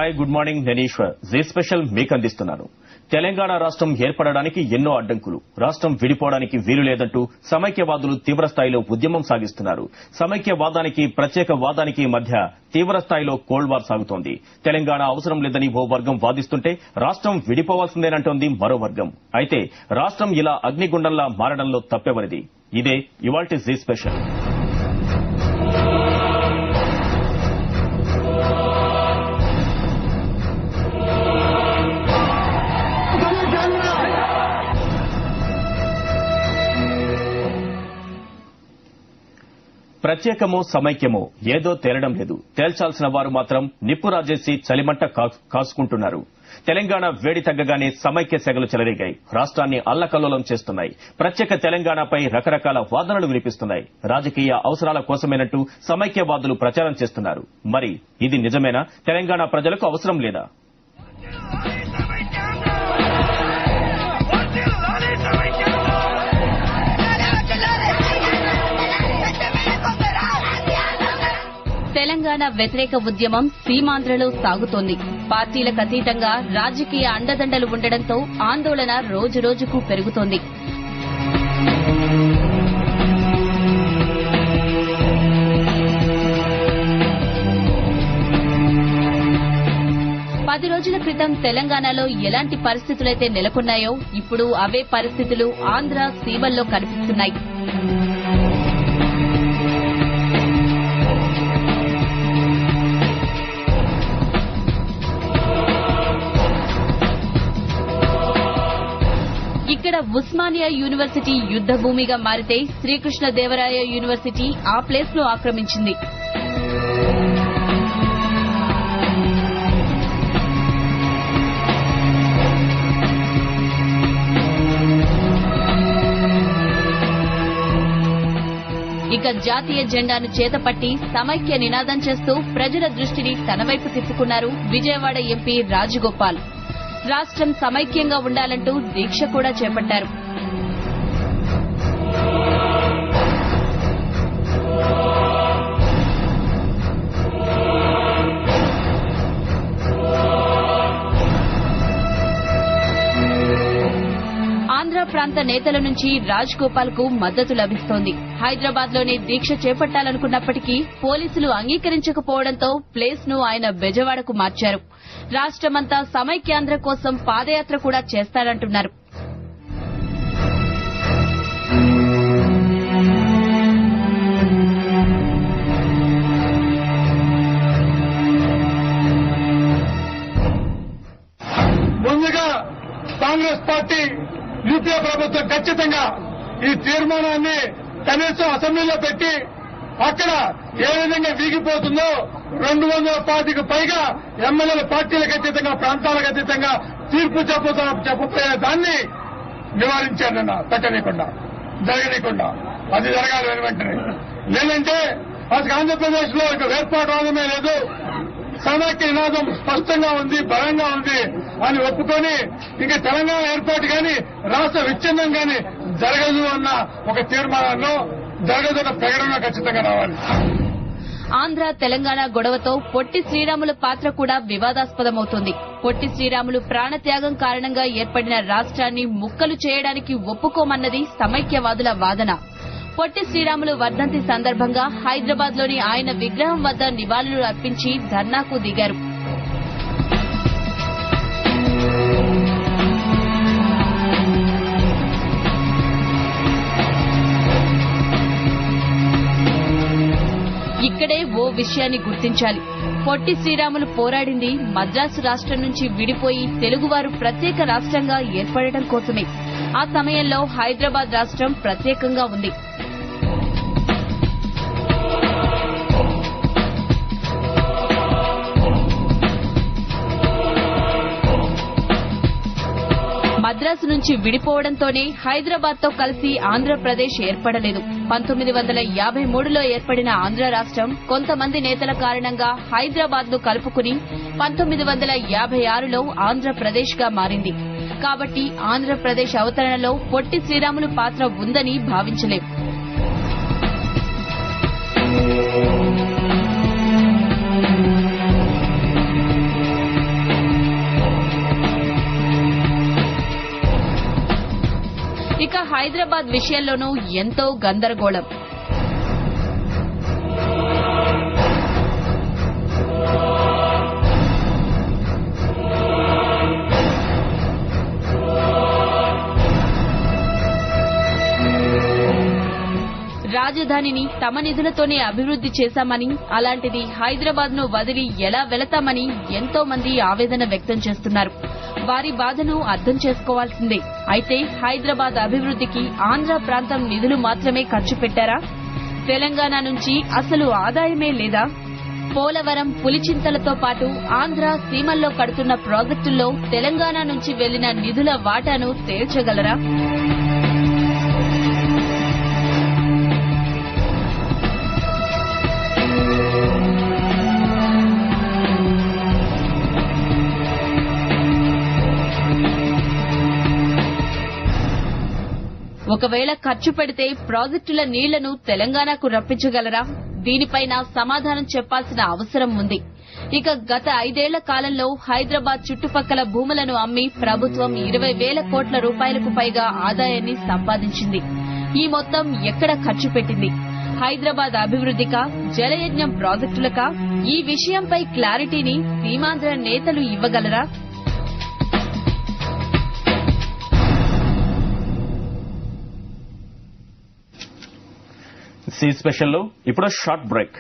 Hi good morning నేను Eshwar. G special మీకు అందిస్తున్నాను. తెలంగాణ రాష్ట్రం ఏర్పడడానికి ఎన్నో అడ్డంకులు, రాష్ట్రం విడిపోవడానికి వీలు లేదంటూ సమైక్యవాదులు తీవ్రస్థాయిలో ఉద్యమం సాగిస్తున్నారు. సమైక్యవాదానికి ప్రత్యేకవాదానికి మధ్య తీవ్రస్థాయిలో కోల్డ్ వార్ సాగుతోంది. తెలంగాణ అవసరం లేదని ఓ వర్గం వాదిస్తుంటే రాష్ట్రం విడిపోవాల్సిందేనంటోంది మరో వర్గం. అయితే రాష్ట్రం ఇలా అగ్నిగుండంలా మారడంలో తప్పెవరిది? ఇదే ఇవాల్టి జీ స్పెషల్. ప్రత్యేకమో సమైక్యమో ఏదో తేలడం లేదు. తేల్చాల్సిన వారు మాత్రం నిప్పు రాజేసి చలిమంట కాసుకుంటున్నారు. తెలంగాణ వేడి తగ్గగానే సమైక్య సెగలు చెలరేగాయి. రాష్ట్రాన్ని అల్లకల్లోలం చేస్తున్నాయి. ప్రత్యేక తెలంగాణపై రకరకాల వాదనలు వినిపిస్తున్నాయి. రాజకీయ అవసరాల కోసమేనంటూ సమైక్యవాదులు ప్రచారం చేస్తున్నారు. మరి ఇది నిజమేనా? తెలంగాణ ప్రజలకు అవసరం లేదా? తెలంగాణ వ్యతిరేక ఉద్యమం సీమాంధ్రలో సాగుతోంది. పార్టీలకు అతీతంగా రాజకీయ అండదండలు ఉండడంతో ఆందోళన రోజురోజుకు పెరుగుతోంది. పది రోజుల క్రితం తెలంగాణలో ఎలాంటి పరిస్థితులైతే నెలకొన్నాయో ఇప్పుడు అవే పరిస్థితులు ఆంధ్ర సీమల్లో కనిపిస్తున్నాయి. ఇక్కడ ఉస్మానియా యూనివర్సిటీ యుద్ద భూమిగా మారితే శ్రీకృష్ణదేవరాయ యూనివర్సిటీ ఆ ప్లేస్ ను ఆక్రమించింది. ఇక జాతీయ జెండాను చేతపట్టి సమైక్య నినాదం చేస్తూ ప్రజల దృష్టిని తన వైపు తిప్పుకున్నారు విజయవాడ ఎంపీ రాజగోపాల్. రాష్ట్రం సమైక్యంగా ఉండాలంటూ దీక్ష కూడా చేపట్టారు. ఆంధ్ర ప్రాంత నేతల నుంచి రాజ్ గోపాల్ కు మద్దతు లభిస్తోంది. హైదరాబాద్ లోనే దీక్ష చేపట్టాలనుకున్నప్పటికీ పోలీసులు అంగీకరించకపోవడంతో ప్లేస్ ను ఆయన బెజవాడకు మార్చారు. రాష్ట్రమంతా సమైక్యాంధ్ర కోసం పాదయాత్ర కూడా చేస్తారంటున్నారు. ముందుగా కాంగ్రెస్ పార్టీ యూపీఏ ప్రభుత్వం ఖచ్చితంగా ఈ తీర్మానాన్ని కనీసం అసెంబ్లీలో పెట్టి అక్కడ ఏ విధంగా వీగిపోతుందో 200 పైగా ఎమ్మెల్యేల పార్టీలకు అతీతంగా ప్రాంతాలకు అతీతంగా తీర్పు చెప్పబోయే దాన్ని నివారించానన్న పెట్టనీయకుండా జరగనీయకుండా అది జరగాలి వెంటనే. లేదంటే అసలు ఆంధ్రప్రదేశ్ లో ఇక వేర్పాటువాదమే లేదు, సమైక్య నినాదం స్పష్టంగా ఉంది, బలంగా ఉంది అని ఒప్పుకొని ఇంకా తెలంగాణ ఏర్పాటు కానీ రాష్ట్ర విచ్ఛిన్నం కానీ జరగదు అన్న ఒక తీర్మానంలో జరగదన్న ప్రకటన ఖచ్చితంగా రావాలి. ఆంధ్ర తెలంగాణ గొడవతో పొట్టి శ్రీరాములు పాత్ర కూడా వివాదాస్పదమవుతోంది. పొట్టి శ్రీరాములు ప్రాణత్యాగం కారణంగా ఏర్పడిన రాష్ట్రాన్ని ముక్కలు చేయడానికి ఒప్పుకోమన్నది సమైక్యవాదుల వాదన. పొట్టి శ్రీరాములు వర్ధంతి సందర్భంగా హైదరాబాద్ లోని ఆయన విగ్రహం వద్ద నివాళులు అర్పించి ధర్నాకు దిగారు. ఇక్కడే ఓ విషయాన్ని గుర్తించాలి. పొట్టి శ్రీరాములు పోరాడింది మద్రాసు రాష్ట్రం నుంచి విడిపోయి తెలుగువారు ప్రత్యేక రాష్ట్రంగా ఏర్పడటం కోసమే. ఆ సమయంలో హైదరాబాద్ రాష్ట్రం ప్రత్యేకంగా ఉంది. మద్రాసు నుంచి విడిపోవడంతోనే హైదరాబాద్ తో కలిసి ఆంధ్రప్రదేశ్ ఏర్పడలేదు. 1953లో ఏర్పడిన ఆంధ్ర రాష్ట్రం కొంతమంది నేతల కారణంగా హైదరాబాద్ ను కలుపుకుని 1956లో ఆంధ్రప్రదేశ్ గా మారింది. కాబట్టి ఆంధ్రప్రదేశ్ అవతరణలో పొట్టి శ్రీరాములు పాత్ర ఉందని భావించలేం. ఇక హైదరాబాద్ విషయంలోనూ ఎంతో గందరగోళం. రాజధానిని తమ నిధులతోనే అభివృద్ది చేశామని, అలాంటిది హైదరాబాద్ ను వదిలి ఎలా వెళతామని ఎంతో మంది ఆవేదన వ్యక్తం చేస్తున్నారు. వారి బాధను అర్థం చేసుకోవాల్సిందే. అయితే హైదరాబాద్ అభివృద్దికి ఆంధ్ర ప్రాంతం నిధులు మాత్రమే ఖర్చు పెట్టారా? తెలంగాణ నుంచి అసలు ఆదాయమే లేదా? పోలవరం, పులిచింతలతో పాటు ఆంధ్ర సీమల్లో కడుతున్న ప్రాజెక్టుల్లో తెలంగాణ నుంచి వెళ్లిన నిధుల వాటాను తేల్చగలరా? ఒకవేళ ఖర్చు పెడితే ప్రాజెక్టుల నీళ్లను తెలంగాణకు రప్పించగలరా? దీనిపైన సమాధానం చెప్పాల్సిన అవసరం ఉంది. ఇక గత 5 ఏళ్ల కాలంలో హైదరాబాద్ చుట్టుపక్కల భూములను అమ్మి ప్రభుత్వం 20,000 కోట్ల రూపాయలకు పైగా ఆదాయాన్ని సంపాదించింది. ఈ మొత్తం ఎక్కడ ఖర్చు పెట్టింది? హైదరాబాద్ అభివృద్దికా, జలయజ్ఞం ప్రాజెక్టులకా? ఈ విషయంపై క్లారిటీని సీమాంధ్ర నేతలు ఇవ్వగలరా? సి స్పెషల్లో ఇప్పుడు షార్ట్ బ్రేక్.